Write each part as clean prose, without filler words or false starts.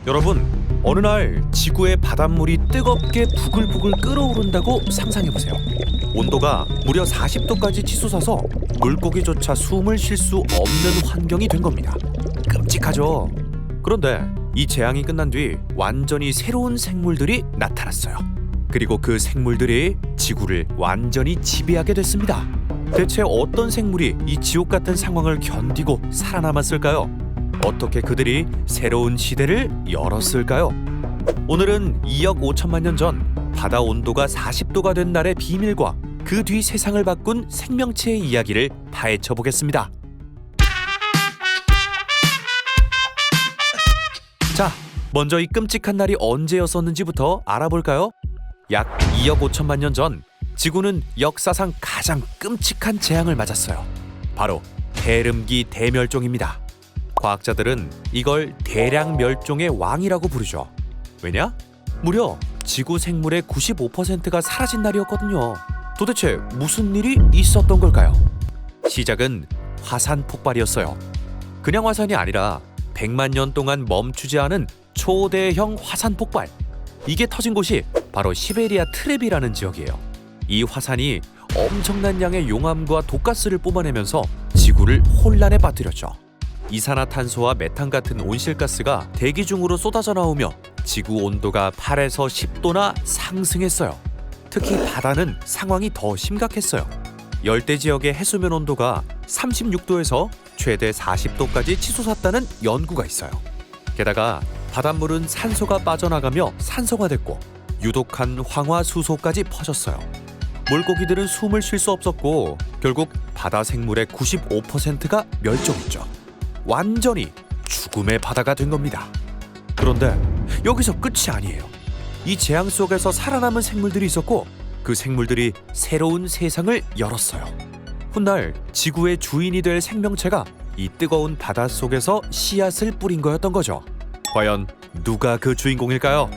여러분, 어느 날 지구의 바닷물이 뜨겁게 부글부글 끓어오른다고 상상해보세요. 온도가 무려 40도까지 치솟아서 물고기조차 숨을 쉴 수 없는 환경이 된 겁니다. 끔찍하죠? 그런데 이 재앙이 끝난 뒤 완전히 새로운 생물들이 나타났어요. 그리고 그 생물들이 지구를 완전히 지배하게 됐습니다. 대체 어떤 생물이 이 지옥 같은 상황을 견디고 살아남았을까요? 어떻게 그들이 새로운 시대를 열었을까요? 오늘은 2억 5천만 년 전 바다 온도가 40도가 된 날의 비밀과 그 뒤 세상을 바꾼 생명체의 이야기를 파헤쳐 보겠습니다. 자, 먼저 이 끔찍한 날이 언제였었는지부터 알아볼까요? 약 2억 5천만 년 전 지구는 역사상 가장 끔찍한 재앙을 맞았어요. 바로 페름기 대멸종입니다. 과학자들은 이걸 대량 멸종의 왕이라고 부르죠. 왜냐? 무려 지구 생물의 95%가 사라진 날이었거든요. 도대체 무슨 일이 있었던 걸까요? 시작은 화산 폭발이었어요. 그냥 화산이 아니라 100만 년 동안 멈추지 않은 초대형 화산 폭발. 이게 터진 곳이 바로 시베리아 트랩이라는 지역이에요. 이 화산이 엄청난 양의 용암과 독가스를 뿜어내면서 지구를 혼란에 빠뜨렸죠. 이산화탄소와 메탄 같은 온실가스가 대기 중으로 쏟아져 나오며 지구 온도가 8에서 10도나 상승했어요. 특히 바다는 상황이 더 심각했어요. 열대 지역의 해수면 온도가 36도에서 최대 40도까지 치솟았다는 연구가 있어요. 게다가 바닷물은 산소가 빠져나가며 산성화됐고 유독한 황화수소까지 퍼졌어요. 물고기들은 숨을 쉴 수 없었고 결국 바다 생물의 95%가 멸종했죠. 완전히 죽음의 바다가 된 겁니다. 그런데 여기서 끝이 아니에요. 이 재앙 속에서 살아남은 생물들이 있었고 그 생물들이 새로운 세상을 열었어요. 훗날 지구의 주인이 될 생명체가 이 뜨거운 바다 속에서 씨앗을 뿌린 거였던 거죠. 과연 누가 그 주인공일까요?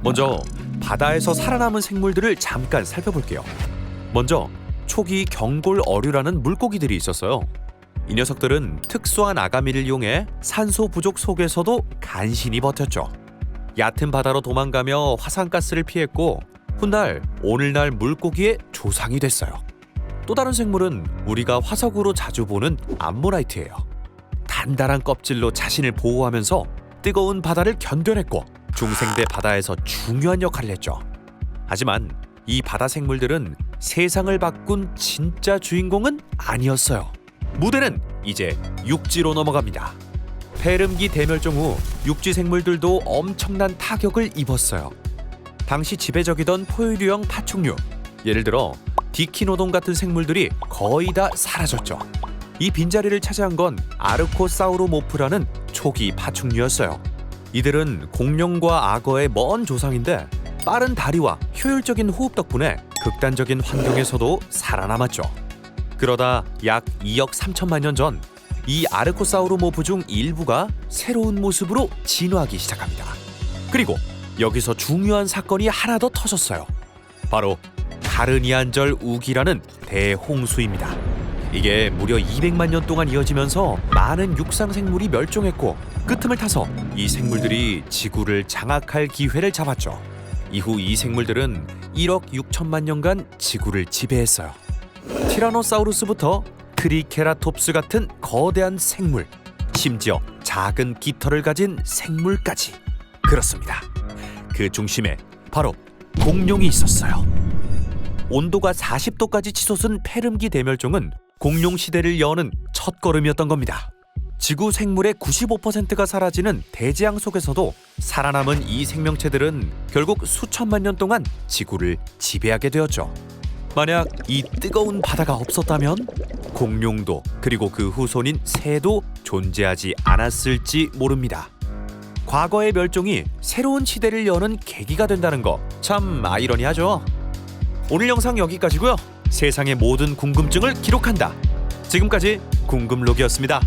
먼저 바다에서 살아남은 생물들을 잠깐 살펴볼게요. 먼저 초기 경골 어류라는 물고기들이 있었어요. 이 녀석들은 특수한 아가미를 이용해 산소 부족 속에서도 간신히 버텼죠. 얕은 바다로 도망가며 화산가스를 피했고 훗날 오늘날 물고기의 조상이 됐어요. 또 다른 생물은 우리가 화석으로 자주 보는 암모라이트예요. 단단한 껍질로 자신을 보호하면서 뜨거운 바다를 견뎌냈고 중생대 바다에서 중요한 역할을 했죠. 하지만 이 바다 생물들은 세상을 바꾼 진짜 주인공은 아니었어요. 무대는 이제 육지로 넘어갑니다. 페름기 대멸종 후 육지 생물들도 엄청난 타격을 입었어요. 당시 지배적이던 포유류형 파충류, 예를 들어 디키노돈 같은 생물들이 거의 다 사라졌죠. 이 빈자리를 차지한 건 아르코사우로모프라는 초기 파충류였어요. 이들은 공룡과 악어의 먼 조상인데 빠른 다리와 효율적인 호흡 덕분에 극단적인 환경에서도 살아남았죠. 그러다 약 2억 3천만 년 전 이 아르코사우로모프 중 일부가 새로운 모습으로 진화하기 시작합니다. 그리고 여기서 중요한 사건이 하나 더 터졌어요. 바로 가르니안절 우기라는 대홍수입니다. 이게 무려 200만 년 동안 이어지면서 많은 육상 생물이 멸종했고 그 틈을 타서 이 생물들이 지구를 장악할 기회를 잡았죠. 이후 이 생물들은 1억 6천만 년간 지구를 지배했어요. 티라노사우루스부터 트리케라톱스 같은 거대한 생물, 심지어 작은 깃털을 가진 생물까지. 그렇습니다. 그 중심에 바로 공룡이 있었어요. 온도가 40도까지 치솟은 페름기 대멸종은 공룡 시대를 여는 첫걸음이었던 겁니다. 지구 생물의 95%가 사라지는 대재앙 속에서도 살아남은 이 생명체들은 결국 수천만 년 동안 지구를 지배하게 되었죠. 만약 이 뜨거운 바다가 없었다면 공룡도 그리고 그 후손인 새도 존재하지 않았을지 모릅니다. 과거의 멸종이 새로운 시대를 여는 계기가 된다는 거 참 아이러니하죠. 오늘 영상 여기까지고요. 세상의 모든 궁금증을 기록한다. 지금까지 궁금록이었습니다.